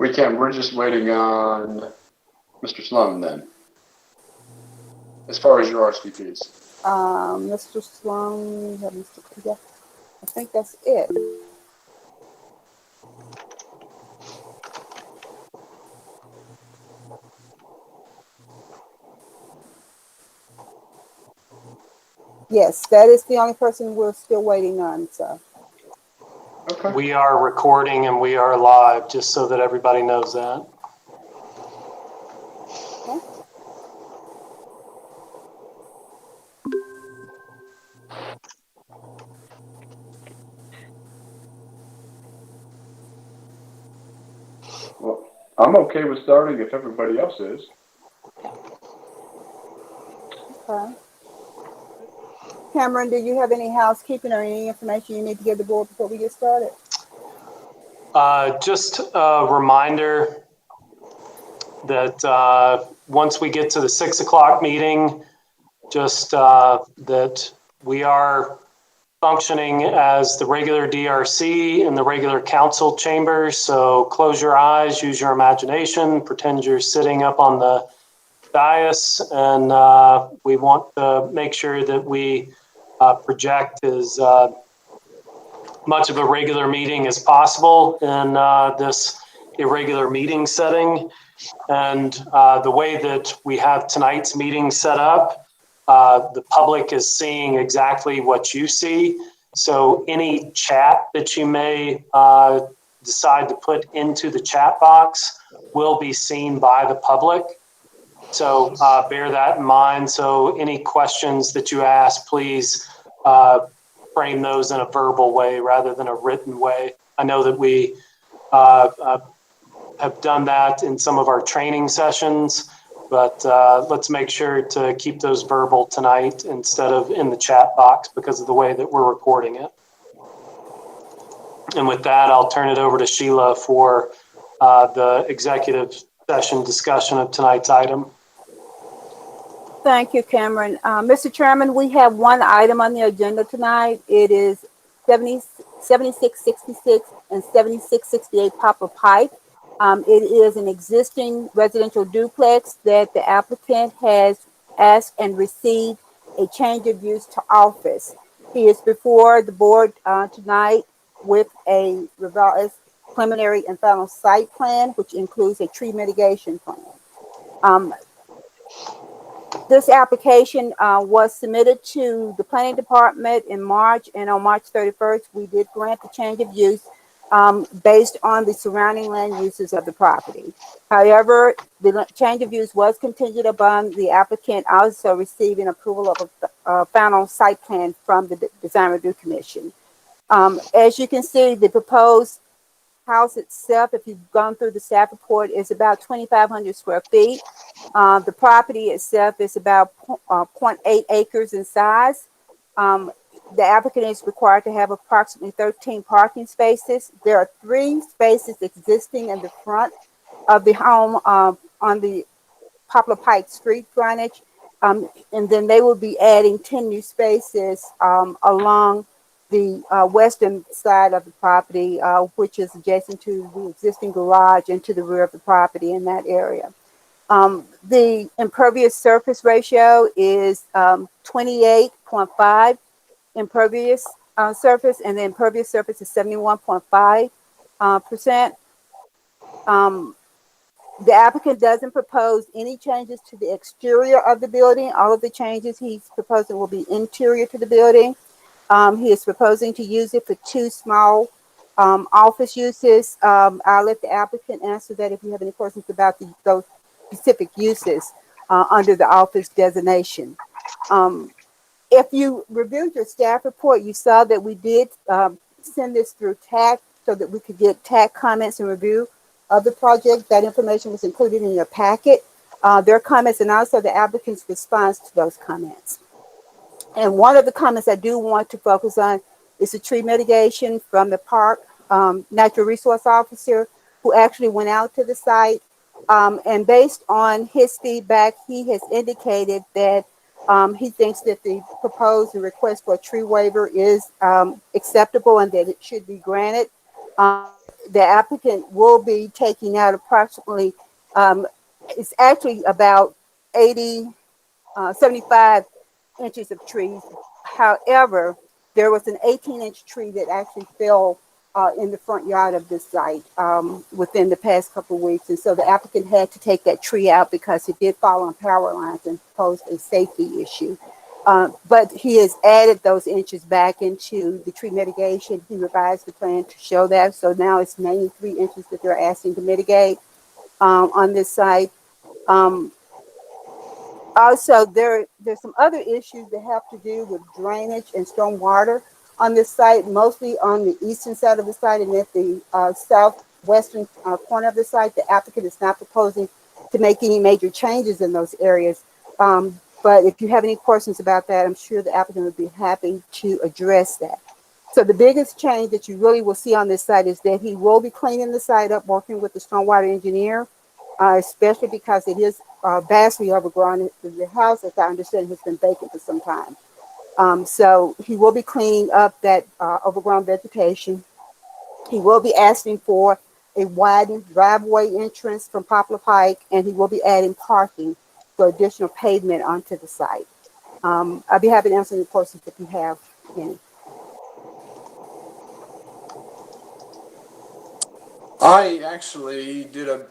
We can. We're just waiting on Mr. Sloan then, as far as your RSVPs. Mr. Sloan, you have Mr. Yeah, I think that's it. Yes, that is the only person we're still waiting on. So. Okay. We are recording and we are live, just so that everybody knows that. Okay. Well, I'm okay with starting if everybody else is. Okay. Cameron, do you have any housekeeping or any information you need to give the board before we get started? Just a reminder that once we get to the 6 o'clock meeting, just that we are functioning as the regular DRC in the regular council chambers. So close your eyes, use your imagination, pretend you're sitting up on the dais, and we want to make sure that we project as much of a regular meeting as possible in this irregular meeting setting. And the way that we have tonight's meeting set up, the public is seeing exactly what you see. So any chat that you may decide to put into the chat box will be seen by the public. So bear that in mind. So any questions that you ask, please frame those in a verbal way rather than a written way. I know that we have done that in some of our training sessions, but let's make sure to keep those verbal tonight instead of in the chat box because of the way that we're recording it. And with that, I'll turn it over to Sheila for the executive session discussion of tonight's item. Thank you, Cameron. Mr. Chairman, we have one item on the agenda tonight. It is 7666 and 7668 Poplar Pike. It is an existing residential duplex that the applicant has asked and received a change of use to office. He is before the board tonight with a revised preliminary and final site plan, which includes a tree mitigation plan. This application was submitted to the planning department in March, and on March 31st, we did grant the change of use based on the surrounding land uses of the property. However, the change of use was contingent upon the applicant also receiving approval of a final site plan from the Design Review Commission. As you can see, the proposed house itself, if you've gone through the staff report, is about 2,500 square feet. The property itself is about 0.8 acres in size. The applicant is required to have approximately 13 parking spaces. There are 3 spaces existing in the front of the home on the Poplar Pike Street frontage. And then they will be adding 10 new spaces along the western side of the property, which is adjacent to the existing garage and to the rear of the property in that area. The impervious surface ratio is 28.5 impervious surface, and the impervious surface is 71.5%. The applicant doesn't propose any changes to the exterior of the building. All of the changes he's proposing will be interior to the building. He is proposing to use it for 2 small office uses. I'll let the applicant answer that if you have any questions about those specific uses under the office designation. If you reviewed your staff report, you saw that we did send this through TAC so that we could get TAC comments and review of the project. That information was included in your packet. Their comments and also the applicant's response to those comments. And one of the comments I do want to focus on is the tree mitigation from the park natural resource officer who actually went out to the site. And based on his feedback, he has indicated that he thinks that the proposed and request for a tree waiver is acceptable and that it should be granted. the applicant will be taking out approximately, it's actually about 75 inches of trees. However, there was an 18-inch tree that actually fell in the front yard of this site within the past couple of weeks. And so the applicant had to take that tree out because it did fall on power lines and posed a safety issue. But he has added those inches back into the tree mitigation. He revised the plan to show that. So now it's 93 inches that they're asking to mitigate on this site. Also, there's some other issues that have to do with drainage and storm water on this site, mostly on the eastern side of the site and at the southwestern corner of the site. The applicant is not proposing to make any major changes in those areas. But if you have any questions about that, I'm sure the applicant would be happy to address that. So the biggest change that you really will see on this site is that he will be cleaning the site up, working with the stormwater engineer, especially because it is vastly overgrown. The house, as I understand, has been vacant for some time. So he will be cleaning up that overgrown vegetation. He will be asking for a widened driveway entrance from Poplar Pike, and he will be adding parking for additional pavement onto the site. I'll be happy to answer any questions if you have any. I actually did a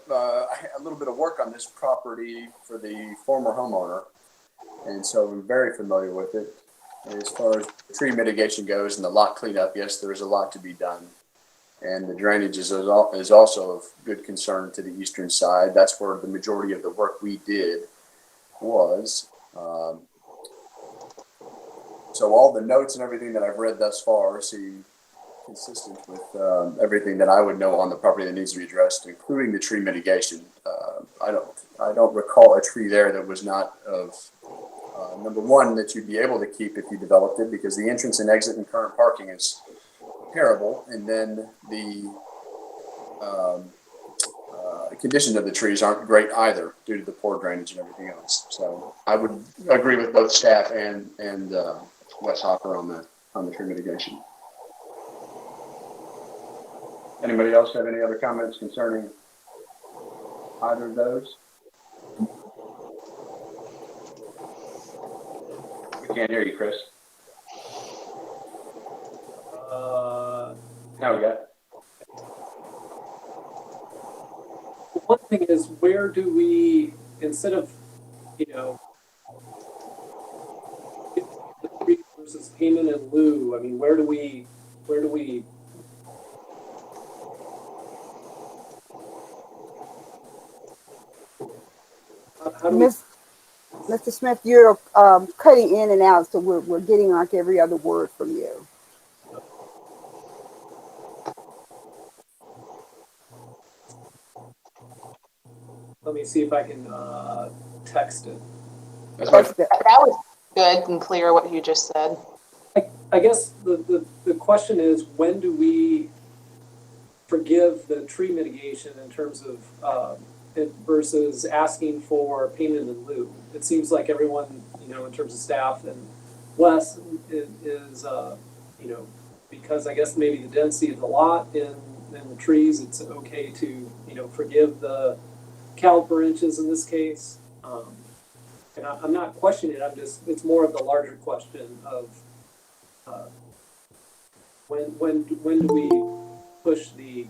little bit of work on this property for the former homeowner, and so I'm very familiar with it. As far as tree mitigation goes and the lot cleanup, yes, there is a lot to be done. And the drainage is also of good concern to the eastern side. That's where the majority of the work we did was. So all the notes and everything that I've read thus far seem consistent with everything that I would know on the property that needs to be addressed, including the tree mitigation. I don't recall a tree there that was not of number one, that you'd be able to keep if you developed it, because the entrance and exit and current parking is terrible, and then the condition of the trees aren't great either due to the poor drainage and everything else. So I would agree with both staff and Wes Hopper on the tree mitigation. Anybody else have any other comments concerning either of those? We can't hear you, Chris. Now we got it. One thing is, where do we, instead of, the versus payment in lieu, I mean, where do we how do we? Mr. Smith, you're cutting in and out, so we're getting like every other word from you. Let me see if I can text it. That's That was good and clear what you just said. I guess the question is, when do we forgive the tree mitigation in terms of it versus asking for payment in lieu? It seems like everyone, in terms of staff and Wes is because I guess maybe the density of the lot and the trees, it's okay to, forgive the caliper inches in this case. And I'm not questioning it, it's more of the larger question of when do we push the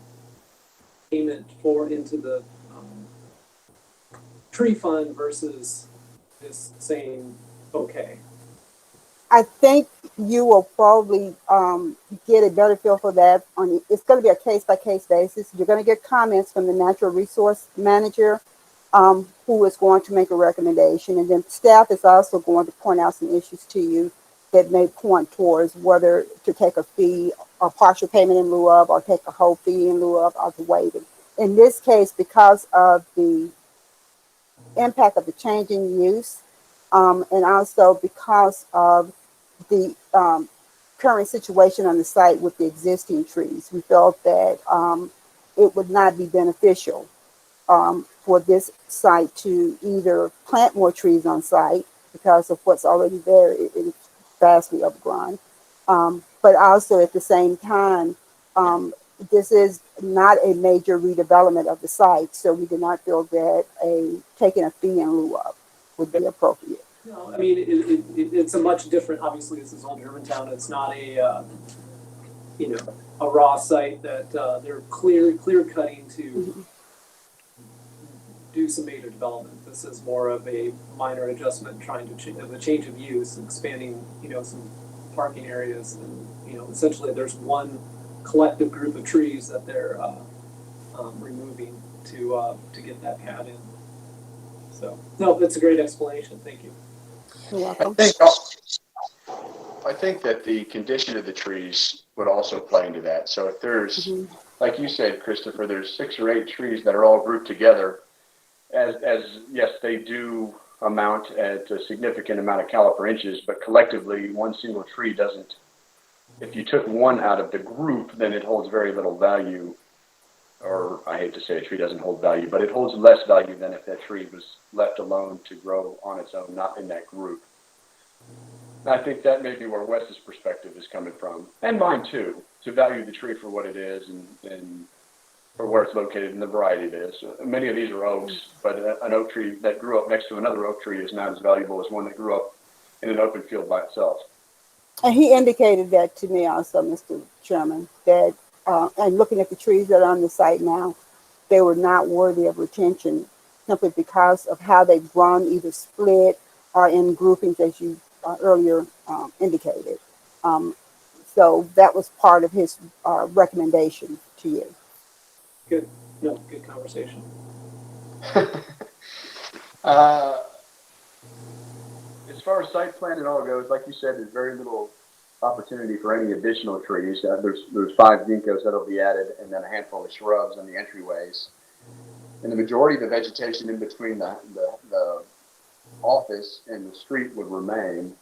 payment into the tree fund versus just saying, okay. I think you will probably get a better feel for that. It's going to be a case-by-case basis. You're going to get comments from the natural resource manager, who is going to make a recommendation. And then staff is also going to point out some issues to you that may point towards whether to take a fee, a partial payment in lieu of, or take a whole fee in lieu of, or to waive it. In this case, because of the impact of the change in use, and also because of the current situation on the site with the existing trees, we felt that it would not be beneficial for this site to either plant more trees on site because of what's already there. It is vastly overgrown. But also at the same time, this is not a major redevelopment of the site, so we did not feel that taking a fee in lieu of would be appropriate. No, I mean, it's a much different, obviously, this is old Germantown, it's not a, a raw site that, they're clear cutting to do some major development. This is more of a minor adjustment, trying to a change of use, expanding, some parking areas, and, essentially there's one collective group of trees that they're, removing to get that pad in. So, no, that's a great explanation, thank you. You're welcome. I think that the condition of the trees would also play into that. So if there's, like you said, Christopher, there's 6 or 8 trees that are all grouped together, as yes, they do amount at a significant amount of caliper inches, but collectively, one single tree doesn't. If you took one out of the group, then it holds very little value. Or I hate to say a tree doesn't hold value, but it holds less value than if that tree was left alone to grow on its own, not in that group. And I think that may be where Wes's perspective is coming from, and mine too, to value the tree for what it is and for where it's located and the variety it is. Many of these are oaks, but an oak tree that grew up next to another oak tree is not as valuable as one that grew up in an open field by itself. And he indicated that to me also, Mr. Chairman, that and looking at the trees that are on the site now, they were not worthy of retention simply because of how they've grown, either split or in groupings, as you earlier indicated. So that was part of his recommendation to you. Good, no, good conversation. As far as site plan and all goes, like you said, there's very little opportunity for any additional trees. There's 5 ginkgos that'll be added, and then a handful of shrubs on the entryways. And the majority of the vegetation in between the office and the street would remain,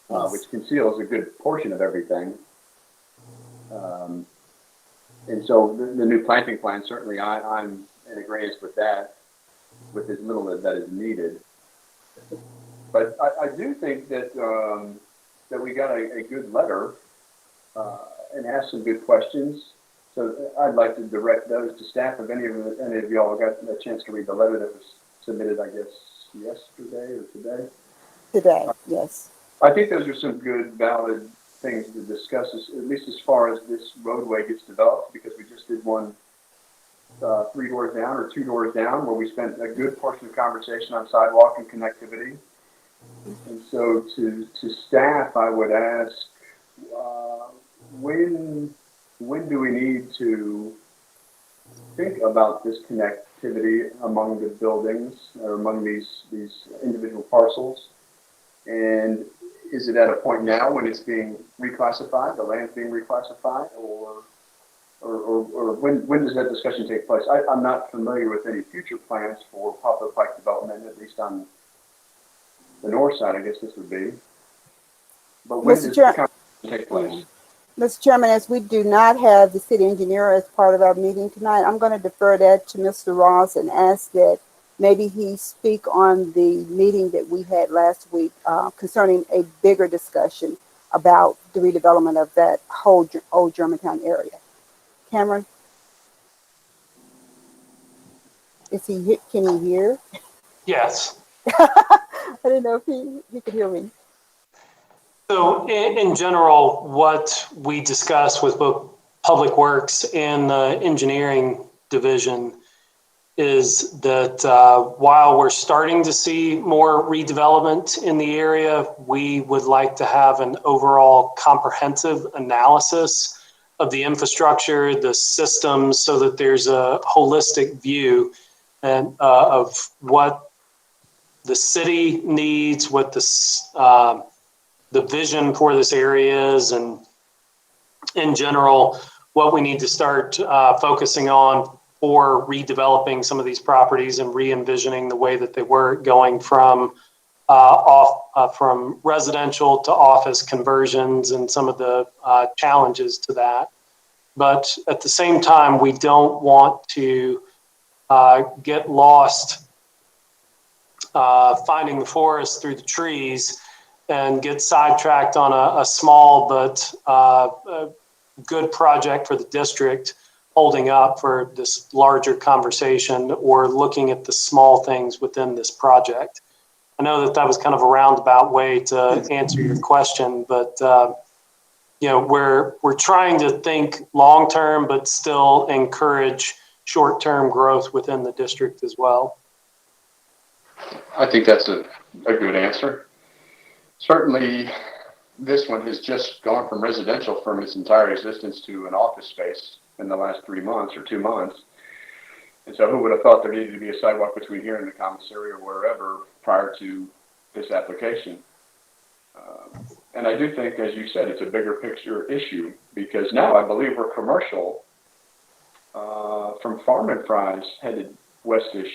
which conceals a good portion of everything. And so the new planting plan, certainly I'm in agreement with that, with as little that is needed. But I do think that that we got a good letter and asked some good questions. So I'd like to direct those to staff. If any of y'all got a chance to read the letter that was submitted, I guess, yesterday or today? Today, yes. I think those are some good, valid things to discuss, at least as far as this roadway gets developed, because we just did one 3 doors down or 2 doors down where we spent a good portion of conversation on sidewalk and connectivity. And so to staff, I would ask, when do we need to think about this connectivity among the buildings or among these individual parcels? And is it at a point now when it's being reclassified, the land's being reclassified, or when does that discussion take place? I'm not familiar with any future plans for Poplar Pike development, at least on the north side, I guess this would be. But when does the conversation take place? Mr. Chairman, as we do not have the city engineer as part of our meeting tonight, I'm going to defer that to Mr. Ross and ask that maybe he speak on the meeting that we had last week concerning a bigger discussion about the redevelopment of that whole old Germantown area. Cameron? Can he hear? Yes. I didn't know if he could hear me. So in general, what we discussed with both Public Works and the engineering division is that while we're starting to see more redevelopment in the area, we would like to have an overall comprehensive analysis of the infrastructure, the systems, so that there's a holistic view and of what the city needs, what the vision for this area is, and in general, what we need to start focusing on for redeveloping some of these properties and re-envisioning the way that they were going from from residential to office conversions and some of the challenges to that. But at the same time, we don't want to get lost finding the forest through the trees and get sidetracked on a small but good project for the district, holding up for this larger conversation or looking at the small things within this project. I know that was kind of a roundabout way to answer your question, but we're trying to think long-term, but still encourage short-term growth within the district as well. I think that's a good answer. Certainly, this one has just gone from residential from its entire existence to an office space in the last 3 months or 2 months. And so who would have thought there needed to be a sidewalk between here and the commissary or wherever prior to this application? And I do think, as you said, it's a bigger picture issue because now I believe we're commercial from Farm and Fries headed westish,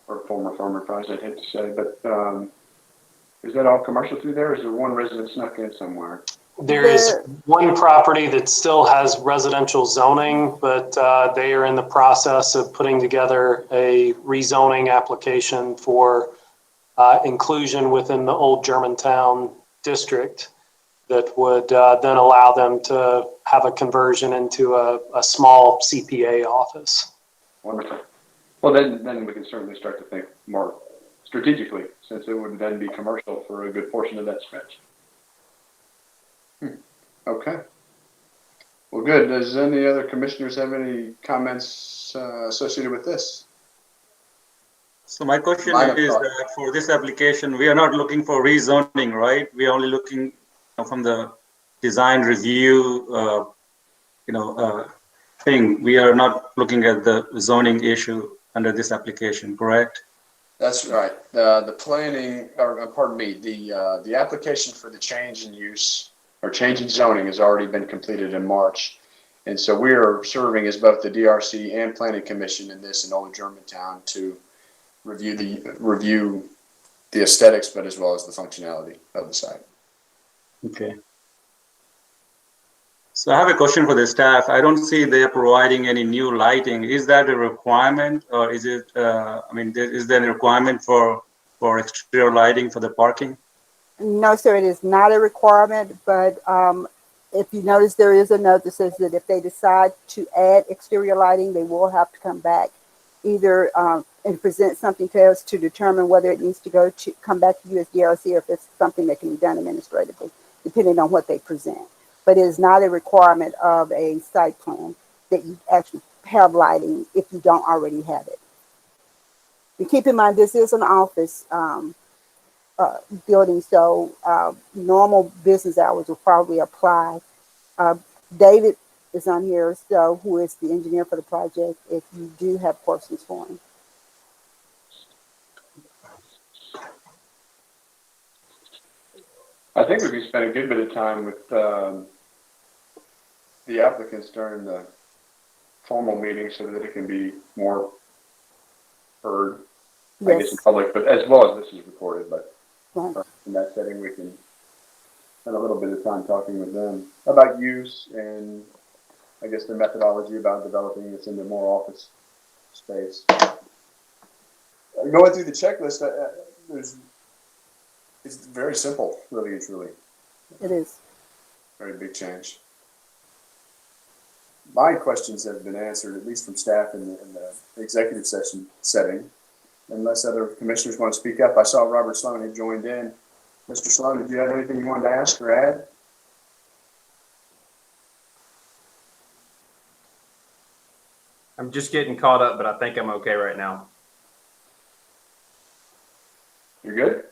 or former Farm and Fries, I'd hate to say, but is that all commercial through there, or is there one resident snuck in somewhere? There is one property that still has residential zoning, but they are in the process of putting together a rezoning application for inclusion within the old Germantown district that would then allow them to have a conversion into a small CPA office. Wonderful. Well, then we can certainly start to think more strategically, since it would then be commercial for a good portion of that stretch. Okay. Well, good. Does any other commissioners have any comments associated with this? So my question is that for this application, we are not looking for rezoning, right? We are only looking from the design review, thing. We are not looking at the zoning issue under this application, correct? That's right. The planning, or pardon me, the application for the change in use or change in zoning has already been completed in March. And so we are serving as both the DRC and Planning Commission in this in Old Germantown to review the aesthetics, but as well as the functionality of the site. Okay. So I have a question for the staff. I don't see they're providing any new lighting. Is that a requirement, or is it? Is there a requirement for exterior lighting for the parking? No, sir, it is not a requirement, but if you notice, there is a note that says that if they decide to add exterior lighting, they will have to come back either and present something to us to determine whether it needs to come back to USDRC or if it's something that can be done administratively, depending on what they present. But it is not a requirement of a site plan that you actually have lighting if you don't already have it. And keep in mind, this is an office building, so normal business hours will probably apply. David is on here, so who is the engineer for the project, if you do have questions for him. I think we spent a good bit of time with the applicants during the formal meeting so that it can be more heard, I guess, in public, but as well as this is recorded. But in that setting, we can spend a little bit of time talking with them about use and I guess their methodology about developing this into more office space. Going through the checklist, it's very simple, really and truly. It is. Very big change. My questions have been answered, at least from staff in the executive session setting. Unless other commissioners want to speak up. I saw Robert Sloan had joined in. Mr. Sloan, did you have anything you wanted to ask or add? I'm just getting caught up, but I think I'm okay right now. You're good?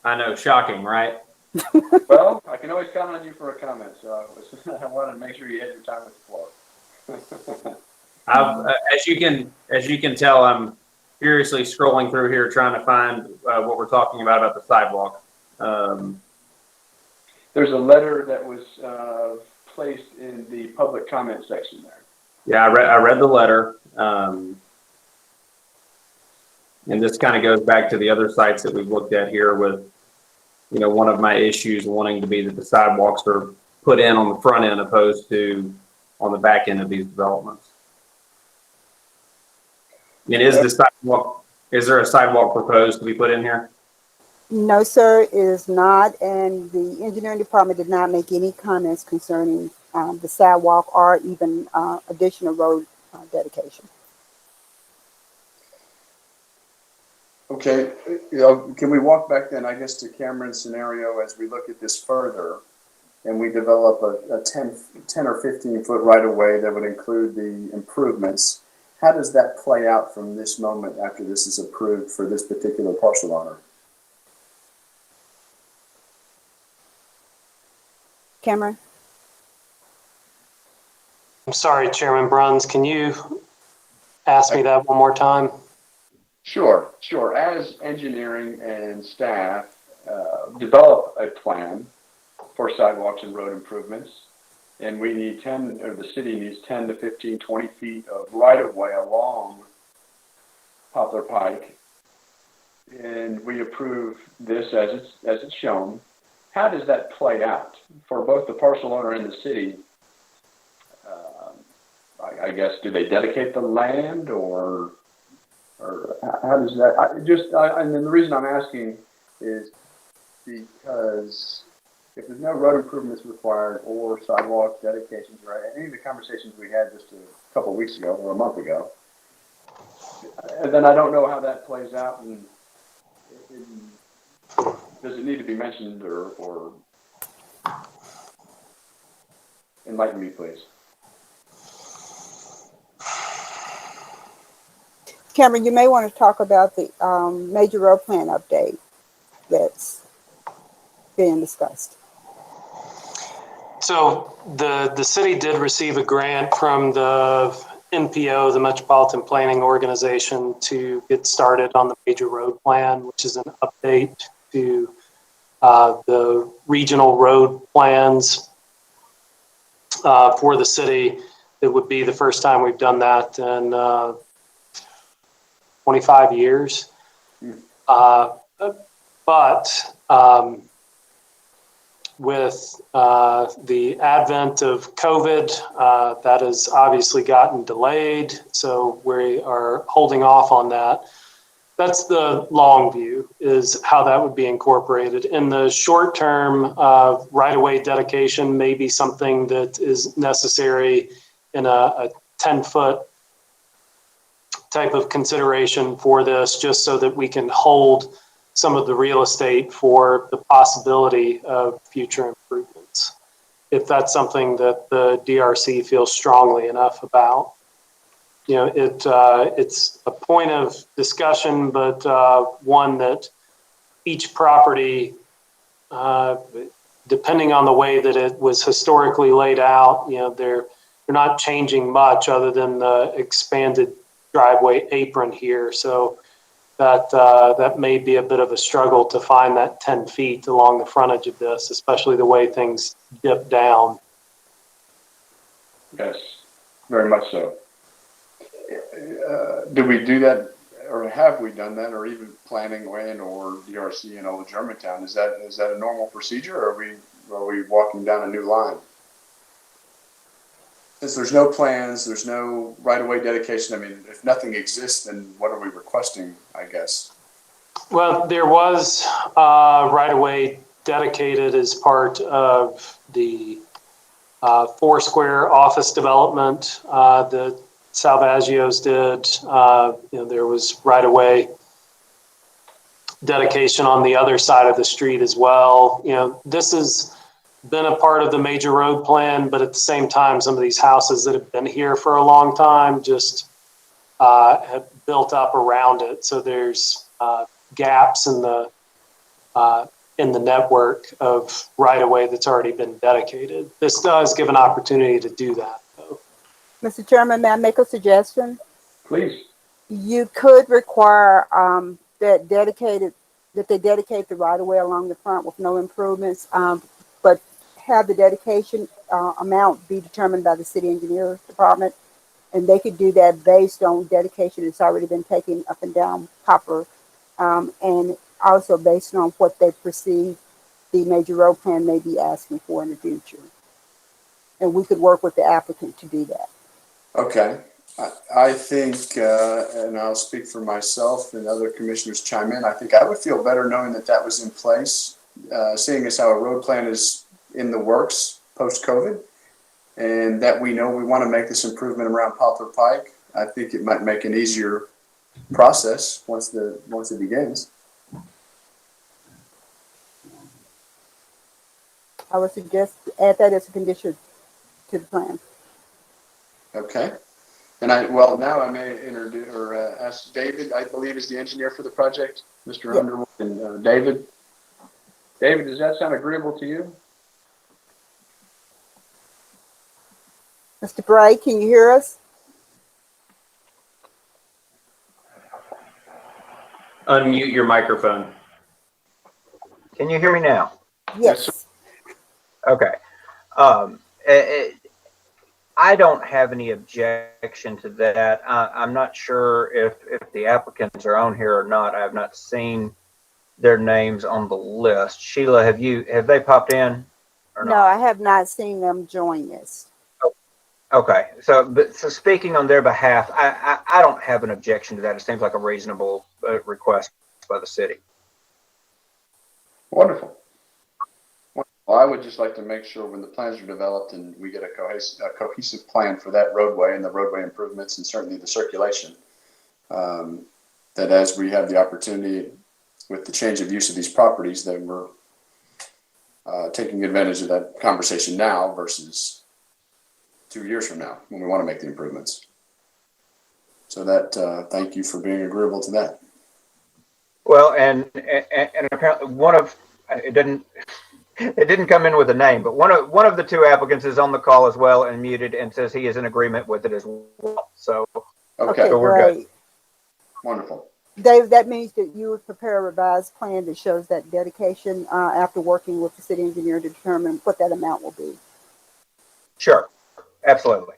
I know, shocking, right? Well, I can always count on you for a comment, so I wanted to make sure you had your time with the floor. As you can tell, I'm furiously scrolling through here trying to find what we're talking about the sidewalk. There's a letter that was placed in the public comment section there. Yeah, I read the letter. And this kind of goes back to the other sites that we've looked at here with, one of my issues wanting to be that the sidewalks are put in on the front end opposed to on the back end of these developments. And is there a sidewalk proposed to be put in here? No, sir, it is not. And the engineering department did not make any comments concerning the sidewalk or even additional road dedication. Okay, can we walk back then, I guess, to Cameron's scenario as we look at this further and we develop a 10 or 15 foot right of way that would include the improvements? How does that play out from this moment after this is approved for this particular parcel owner? Cameron? I'm sorry, Chairman Bruns, can you ask me that one more time? Sure. As engineering and staff develop a plan for sidewalks and road improvements, and we need 10, or the city needs 10 to 15, 20 feet of right of way along Poplar Pike, and we approve this as it's shown, how does that play out for both the parcel owner and the city? I guess, do they dedicate the land, or how does that? And then the reason I'm asking is because if there's no road improvements required or sidewalk dedications, right? Any of the conversations we had just a couple of weeks ago or a month ago, and then I don't know how that plays out, and does it need to be mentioned or enlighten me, please? Cameron, you may want to talk about the major road plan update that's being discussed. So the city did receive a grant from the NPO, the Metropolitan Planning Organization, to get started on the major road plan, which is an update to the regional road plans for the city. It would be the first time we've done that in 25 years. But with the advent of COVID, that has obviously gotten delayed. So we are holding off on that. That's the long view, is how that would be incorporated. In the short term, right-of-way dedication may be something that is necessary in a 10-foot type of consideration for this, just so that we can hold some of the real estate for the possibility of future improvements, if that's something that the DRC feels strongly enough about. You know, it's a point of discussion, but one that each property, depending on the way that it was historically laid out, you know, they're not changing much other than the expanded driveway apron here. So that may be a bit of a struggle to find that 10 feet along the frontage of this, especially the way things dip down. Yes, very much so. Do we do that, or have we done that, or even planning when, or DRC and Old Germantown? Is that a normal procedure, or are we walking down a new line? Since there's no plans, there's no right-of-way dedication. I mean, if nothing exists, then what are we requesting, I guess? Well, there was right-of-way dedicated as part of the Foursquare office development that Salvagio's did. You know, there was right-of-way dedication on the other side of the street as well. You know, this has been a part of the major road plan, but at the same time, some of these houses that have been here for a long time just have built up around it. So there's gaps in the network of right-of-way that's already been dedicated. This does give an opportunity to do that, though. Mr. Chairman, may I make a suggestion? Please. You could require that they dedicate the right-of-way along the front with no improvements, but have the dedication amount be determined by the city engineer department, and they could do that based on dedication that's already been taken up and down Poplar, and also based on what they perceive the major road plan may be asking for in the future. And we could work with the applicant to do that. Okay. I think, and I'll speak for myself and other commissioners chime in, I think I would feel better knowing that was in place, seeing as how a road plan is in the works post-COVID. and that we know we want to make this improvement around Poplar Pike, I think it might make an easier process once it begins. I would suggest add that as a condition to the plan. Okay. And now I may introduce or ask David, I believe is the engineer for the project, Mr. Yeah. Underwood, and David. David, does that sound agreeable to you? Mr. Bray, can you hear us? Unmute your microphone. Can you hear me now? Yes, sir. Yes. Okay. I don't have any objection to that. I'm not sure if the applicants are on here or not. I have not seen their names on the list. Sheila, have they popped in or No, not? I have not seen them join us. Okay. So speaking on their behalf, I don't have an objection to that. It seems like a reasonable request by the city. Wonderful. Well, I would just like to make sure when the plans are developed and we get a cohesive plan for that roadway and the roadway improvements and certainly the circulation, that as we have the opportunity with the change of use of these properties, that we're taking advantage of that conversation now versus 2 years from now when we want to make the improvements. So that, thank you for being agreeable to that. Well, and apparently it didn't come in with a name, but one of the two applicants is on the call as well and muted and says he is in agreement with it as well. So Okay, So we're good. great. wonderful. Dave, that means that you would prepare a revised plan that shows that dedication after working with the city engineer to determine what that amount will be. sure, absolutely.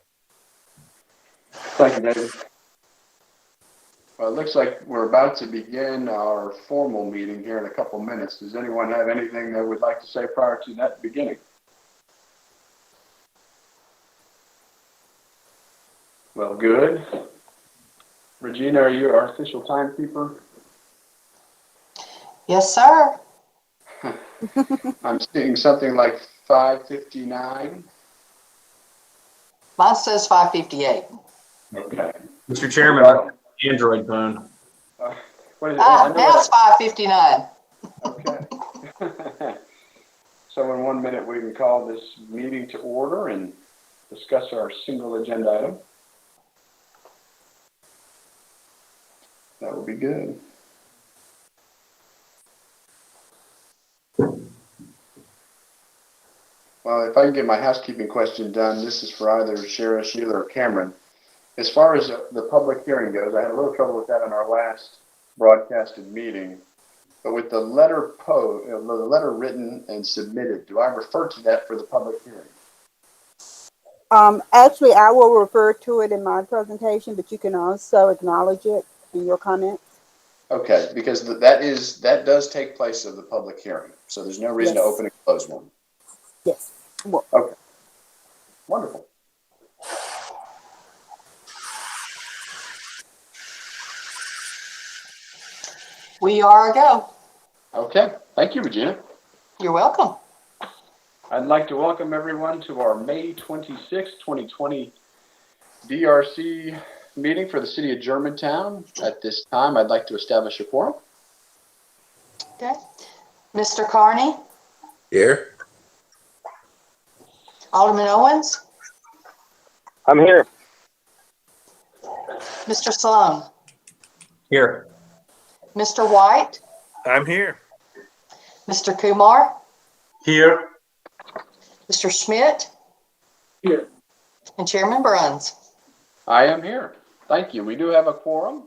Thank you, David. Well, it looks like we're about to begin our formal meeting here in a couple minutes. Does anyone have anything they would like to say prior to that beginning? Well, good. Regina, are you our official timekeeper? Yes, sir. I'm seeing something like 5:59. Mine says 5:58. Okay. Mr. Chairman, Android phone. What is it? I know Now it's 5:59. Okay. So in 1 minute, we can call this meeting to order and discuss our single agenda item. That will be good. Well, if I can get my housekeeping question done, this is for either Shara, Sheila, or Cameron. As far as the public hearing goes, I had a little trouble with that in our last broadcasted meeting. But with the letter the letter written and submitted, do I refer to that for the public hearing? Actually, I will refer to it in my presentation, but you can also acknowledge it in your comments. Okay, because that does take place of the public hearing. So there's no reason to Yes. open and close one. Yes. Well, Okay. Wonderful. We are a go. Okay. Thank you, Regina. You're welcome. I'd like to welcome everyone to our May 26, 2020 DRC meeting for the city of Germantown. At this time, I'd like to establish a quorum. Okay. Mr. Carney, Here. Alderman Owens, I'm here. Mr. Sloan, Here. Mr. White, I'm here. Mr. Kumar, Here. Mr. Schmidt, Here. and Chairman Bruns. I am here. Thank you. We do have a quorum.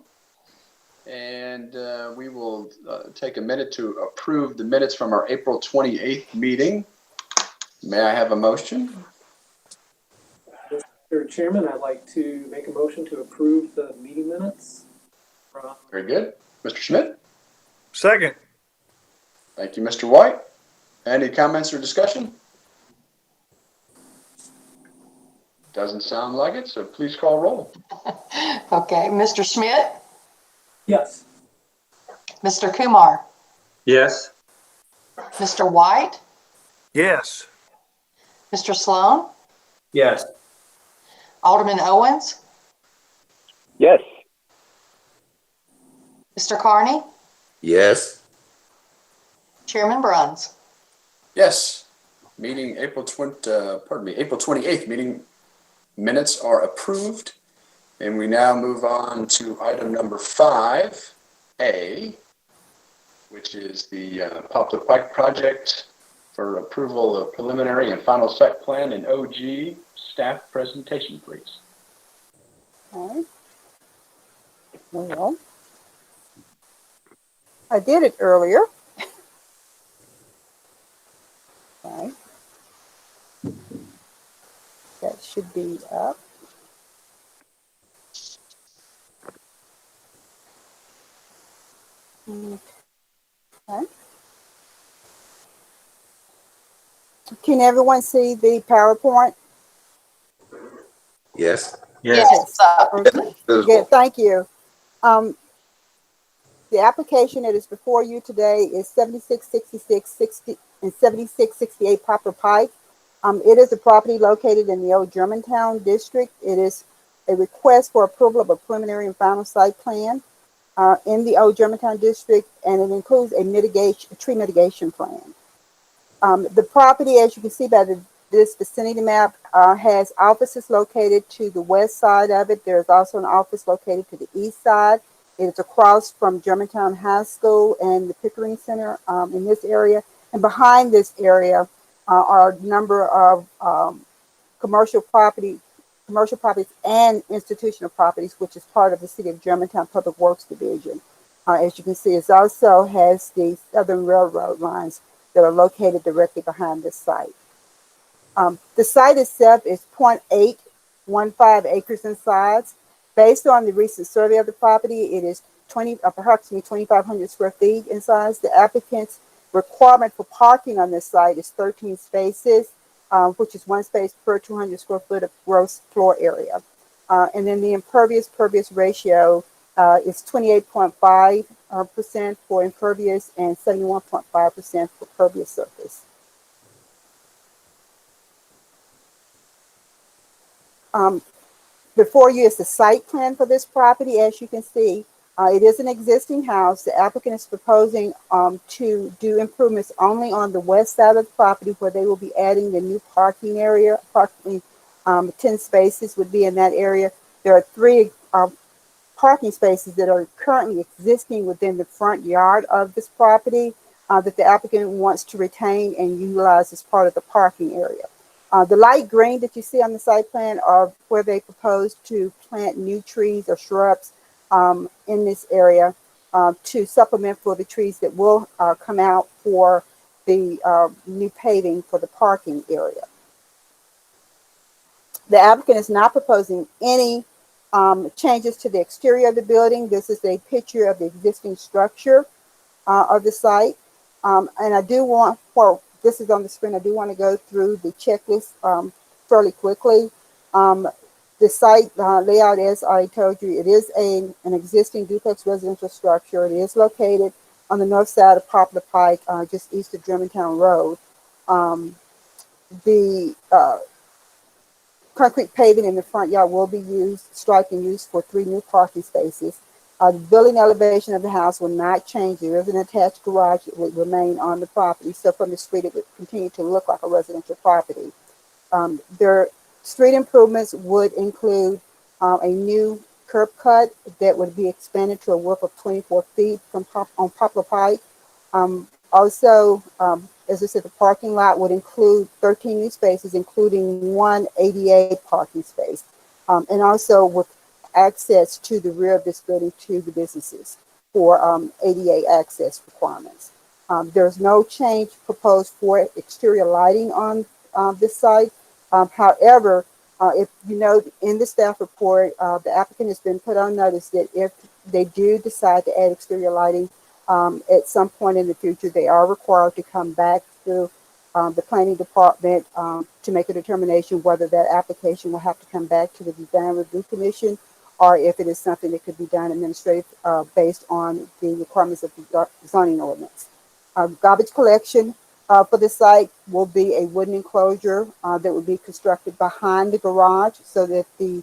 And we will take a minute to approve the minutes from our April 28th meeting. May I have a motion? Mr. Chairman, I'd like to make a motion to approve the meeting minutes from Very good. Mr. Schmidt? Second. Thank you, Mr. White. Any comments or discussion? Doesn't sound like it, so please call roll. Okay. Mr. Schmidt, yes. Mr. Kumar, Yes. Mr. White, Yes. Mr. Sloan, Yes. Alderman Owens, Yes. Mr. Carney, Yes. Chairman Bruns. Yes. Meeting April 28th meeting minutes are approved. And we now move on to item number 5A, which is the Poplar Pike project for approval of preliminary and final site plan and Ogee. Staff presentation, please. Okay. Well, I did it earlier. Okay. That should be up. Okay. Can everyone see the PowerPoint? Yes. Yes. Yes, Okay. Good. Thank you. Um, the application that is before you today is 7666 and 7668 Poplar Pike. It is a property located in the old Germantown district. It is a request for approval of a preliminary and final site plan in the old Germantown district, and it includes a tree mitigation plan. The property, as you can see by this vicinity map, has offices located to the west side of it. There's also an office located to the east side. It is across from Germantown High School and the Pickering Center in this area. And behind this area are a number of commercial properties and institutional properties, which is part of the City of Germantown Public Works Division. As you can see, it also has the Southern Railroad lines that are located directly behind this site. The site itself is 0.815 acres in size. Based on the recent survey of the property, it is approximately 2,500 square feet in size. The applicant's requirement for parking on this site is 13 spaces, which is 1 space per 200 square foot of gross floor area. And then the impervious-pervious ratio is 28.5% for impervious and 71.5% for pervious surface. Before you is the site plan for this property. As you can see, it is an existing house. The applicant is proposing to do improvements only on the west side of the property, where they will be adding the new parking area. Approximately 10 spaces would be in that area. There are 3 parking spaces that are currently existing within the front yard of this property that the applicant wants to retain and utilize as part of the parking area. The light green that you see on the site plan are where they propose to plant new trees or shrubs in this area to supplement for the trees that will come out for the new paving for the parking area. The applicant is not proposing any changes to the exterior of the building. This is a picture of the existing structure of the site. And I do want, this is on the screen, I do want to go through the checklist fairly quickly. The site layout, as I told you, it is an existing duplex residential structure. It is located on the north side of Poplar Pike, just east of Germantown Road. The concrete paving in the front yard will be striped and used for 3 new parking spaces. The building elevation of the house will not change. There is an attached garage. It will remain on the property. So from the street, it would continue to look like a residential property. Their street improvements would include a new curb cut that would be expanded to a width of 24 feet on Poplar Pike. Also, as I said, the parking lot would include 13 new spaces, including 1 ADA parking space, and also with access to the rear of this building to the businesses for ADA access requirements. There's no change proposed for exterior lighting on this site. However, if you know, in the staff report, the applicant has been put on notice that if they do decide to add exterior lighting at some point in the future, they are required to come back through the planning department to make a determination whether that application will have to come back to the design review commission, or if it is something that could be done administrative based on the requirements of the zoning ordinance. Garbage collection for the site will be a wooden enclosure that will be constructed behind the garage so that the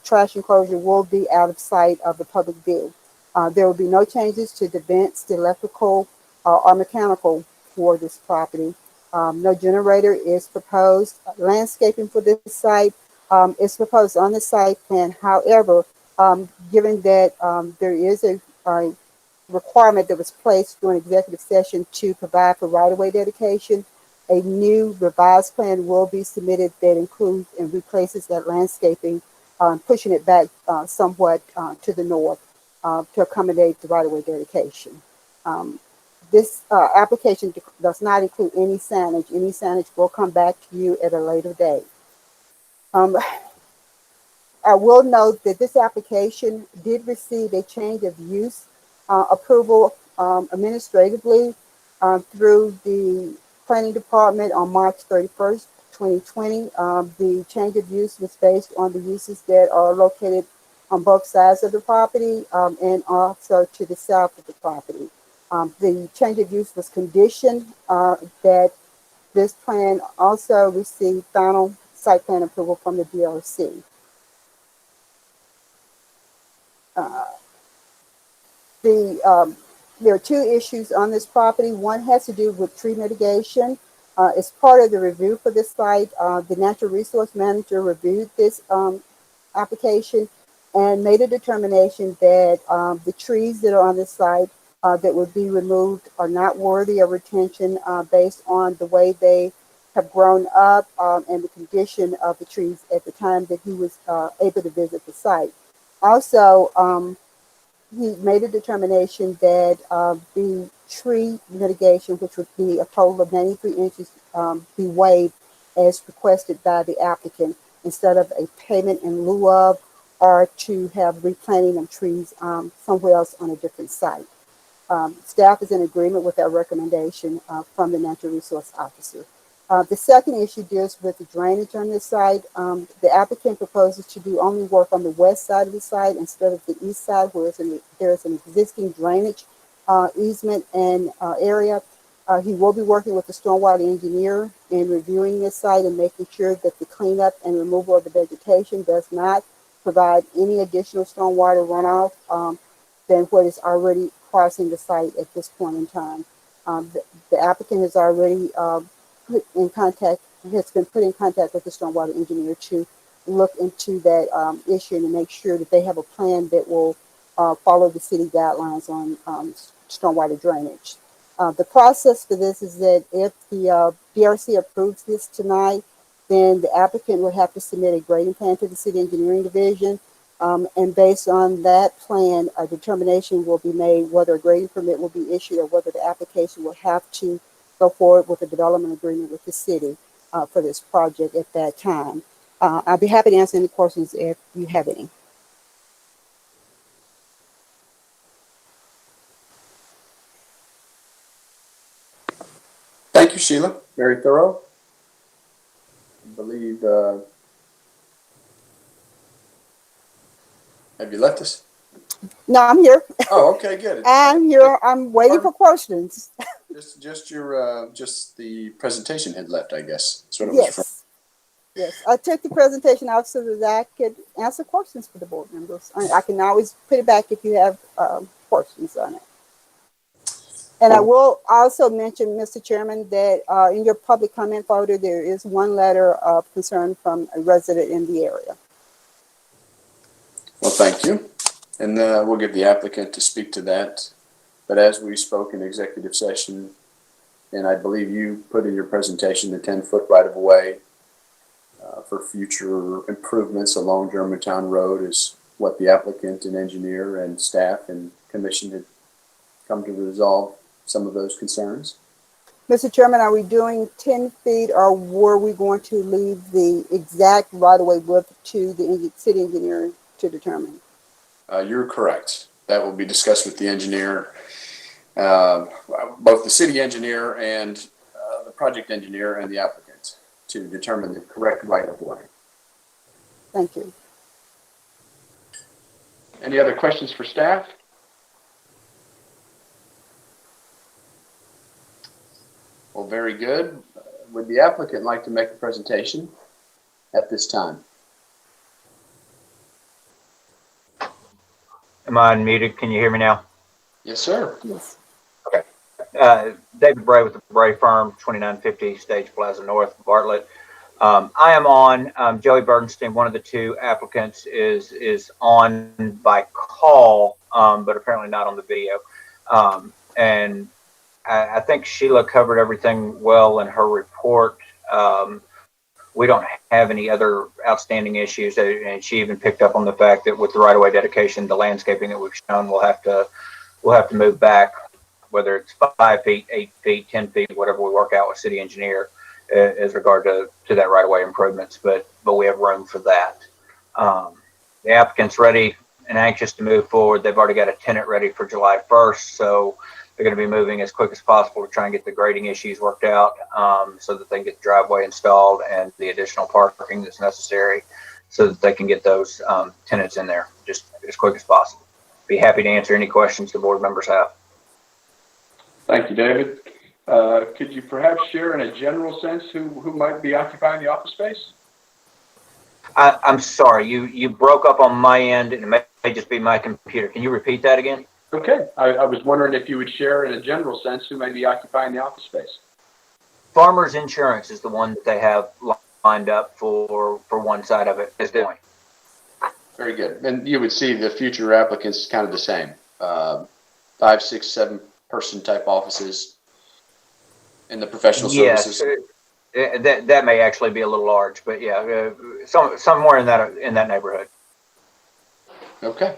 trash enclosure will be out of sight of the public view. There will be no changes to the vents, the electrical, or mechanical for this property. No generator is proposed. Landscaping for this site is proposed on the site plan. However, given that there is a requirement that was placed during executive session to provide for right-of-way dedication, a new revised plan will be submitted that includes and replaces that landscaping, pushing it back somewhat to the north to accommodate the right-of-way dedication. This application does not include any signage. Any signage will come back to you at a later date. I will note that this application did receive a change of use approval administratively through the planning department on March 31st, 2020. The change of use was based on the uses that are located on both sides of the property and also to the south of the property. The change of use was conditioned that this plan also received final site plan approval from the DRC. There are two issues on this property. One has to do with tree mitigation. As part of the review for this site, the natural resource manager reviewed this application and made a determination that the trees that are on this site that would be removed are not worthy of retention based on the way they have grown up and the condition of the trees at the time that he was able to visit the site. Also, he made a determination that the tree mitigation, which would be a total of 93 inches, be waived as requested by the applicant instead of a payment in lieu of or to have replanting of trees somewhere else on a different site. Staff is in agreement with that recommendation from the natural resource officer. The second issue deals with the drainage on this site. The applicant proposes to do only work on the west side of the site instead of the east side, where there is an existing drainage easement and area. He will be working with the stormwater engineer in reviewing this site and making sure that the cleanup and removal of the vegetation does not provide any additional stormwater runoff than what is already crossing the site at this point in time. The applicant has already has been put in contact with the stormwater engineer to look into that issue and to make sure that they have a plan that will follow the city guidelines on stormwater drainage. The process for this is that if the DRC approves this tonight, then the applicant would have to submit a grading plan to the city engineering division. And based on that plan, a determination will be made whether a grading permit will be issued or whether the application will have to go forward with a development agreement with the city for this project at that time. I'll be happy to answer any questions if you have any. Thank you, Sheila. Very thorough. I believe, have you left us? No, I'm here. Oh, okay, good. I'm here. I'm waiting for questions. Just the presentation had left, I guess. That's what it was from. Yes. I took the presentation out so that I could answer questions for the board members. I can always put it back if you have questions on it. And I will also mention, Mr. Chairman, that in your public comment folder, there is one letter of concern from a resident in the area. Well, thank you. And we'll give the applicant to speak to that. But as we spoke in executive session, and I believe you put in your presentation the 10-foot right-of-way for future improvements along Germantown Road is what the applicant and engineer and staff and commission had come to resolve some of those concerns. Mr. Chairman, are we doing 10 feet or were we going to leave the exact right-of-way width to the city engineer to determine? You're correct. That will be discussed with the engineer, both the city engineer and the project engineer and the applicant to determine the correct right-of-way. Thank you. Any other questions for staff? Well, very good. Would the applicant like to make a presentation at this time? Am I unmuted? Can you hear me now? Yes, sir. Yes. David Bray with the Bray Firm, 2950 Stage Plaza North, Bartlett. I am on. Joey Bernstein, one of the two applicants, is on by call, but apparently not on the video. And I think Sheila covered everything well in her report. We don't have any other outstanding issues, and she even picked up on the fact that with the right-of-way dedication, the landscaping that we've shown, we'll have to move back, whether it's 5 feet, 8 feet, 10 feet, whatever we work out with city engineer as regard to that right-of-way improvements. But we have room for that. The applicant's ready and anxious to move forward. They've already got a tenant ready for July 1st, so they're going to be moving as quick as possible to try and get the grading issues worked out, so that they can get the driveway installed and the additional parking that's necessary, so that they can get those tenants in there just as quick as possible. Be happy to answer any questions the board members have. Thank you, David. Could you perhaps share in a general sense who might be occupying the office space? I'm sorry, you broke up on my end, and it may just be my computer. Can you repeat that again? Okay. I was wondering if you would share in a general sense who may be occupying the office space. Farmers Insurance is the one that they have lined up for one side of it. Very good. And you would see the future applicants kind of the same. 5, 6, 7 person type offices in the professional services. Yes, that may actually be a little large, but yeah, somewhere in that neighborhood. Okay.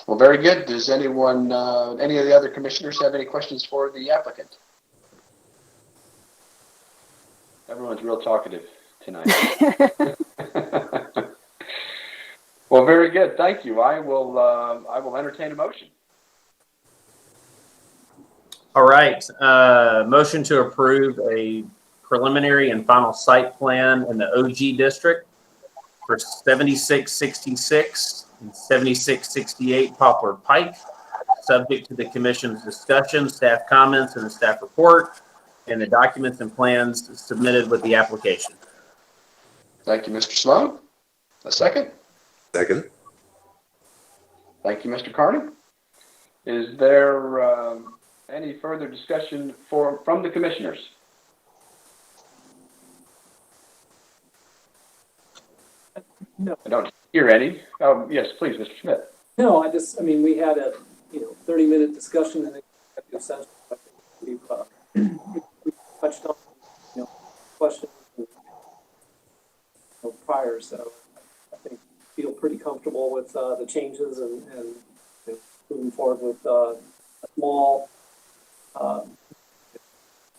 Well, very good. Does anyone, any of the other commissioners have any questions for the applicant? Everyone's real talkative tonight. Well, very good. Thank you. I will entertain a motion. All right. Motion to approve a preliminary and final site plan in the Ogee district for 7666 and 7668 Poplar Pike, subject to the commission's discussion, staff comments, and the staff report, and the documents and plans submitted with the application. Thank you, Mr. Sloan. A second? Second. Thank you, Mr. Carney. Is there any further discussion from the commissioners? No. I don't hear any. Oh, yes, please, Mr. Schmidt. No, we had a 30-minute discussion in the executive session. I think we've touched on questions prior, so I think feel pretty comfortable with the changes and moving forward with a small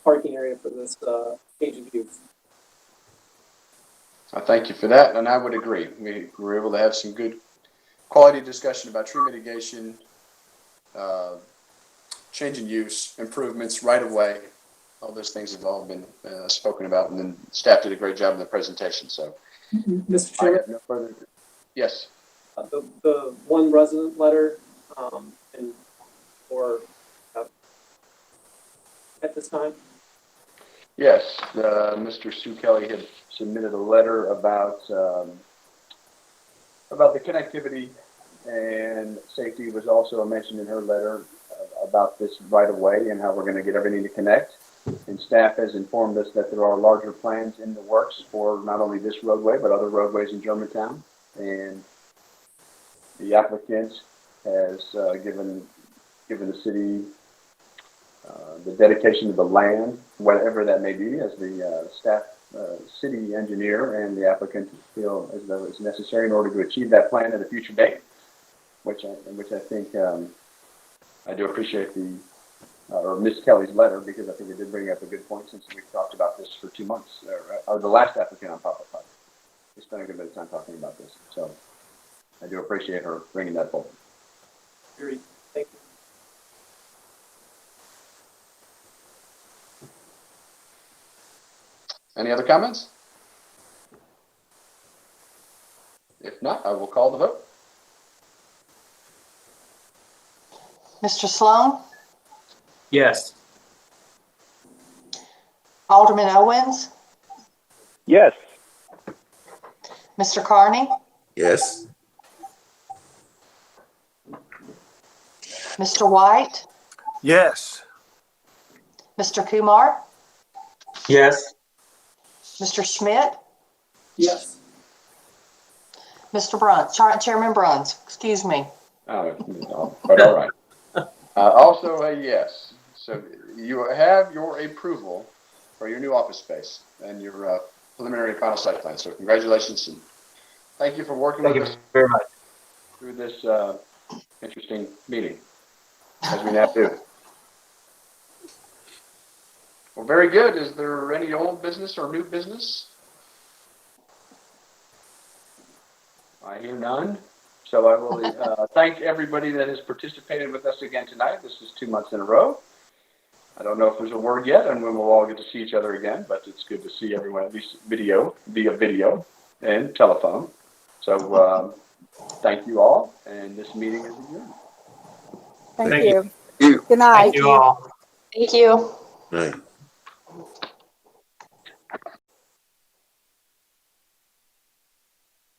parking area for this change of use. I thank you for that, and I would agree. We were able to have some good quality discussion about tree mitigation, change in use, improvements, right of way. All those things have all been spoken about, and then staff did a great job in the presentation. So, Mr. I Chairman, have no further. Yes. The one resident letter at this time. Yes, Mr. Sue Kelly had submitted a letter about the connectivity, and safety was also mentioned in her letter about this right of way and how we're going to get everything to connect. And staff has informed us that there are larger plans in the works for not only this roadway but other roadways in Germantown. And the applicant has given the city the dedication of the land, whatever that may be, as the staff, city engineer, and the applicant feel as though it's necessary in order to achieve that plan at a future date. Which I think I do appreciate or Ms. Kelly's letter, because I think it did bring up a good point since we've talked about this for 2 months, or the last applicant on Papa Pike. We spent a good bit of time talking about this, so I do appreciate her bringing that forward. Agreed. Thank you. Any other comments? If not, I will call the vote. Mr. Sloan, Yes. Alderman Owens, Yes. Mr. Carney, Yes. Mr. White, Yes. Mr. Kumar, Yes. Mr. Schmidt, Yes. Mr. Bruns, Chairman Bruns, excuse me. Oh, but all right. Also a yes. So you have your approval for your new office space and your preliminary and final site plan. So congratulations and thank you for working Thank with you us very much. through this interesting meeting, as we now do. Well, very good. Is there any old business or new business? I hear none. So I will thank everybody that has participated with us again tonight. This is 2 months in a row. I don't know if there's a word yet and when we'll all get to see each other again, but it's good to see everyone, at least via video and telephone. So thank you all, and this meeting is adjourned. Thank Thank you. you. Good night. Thank you all. Thank you. Right.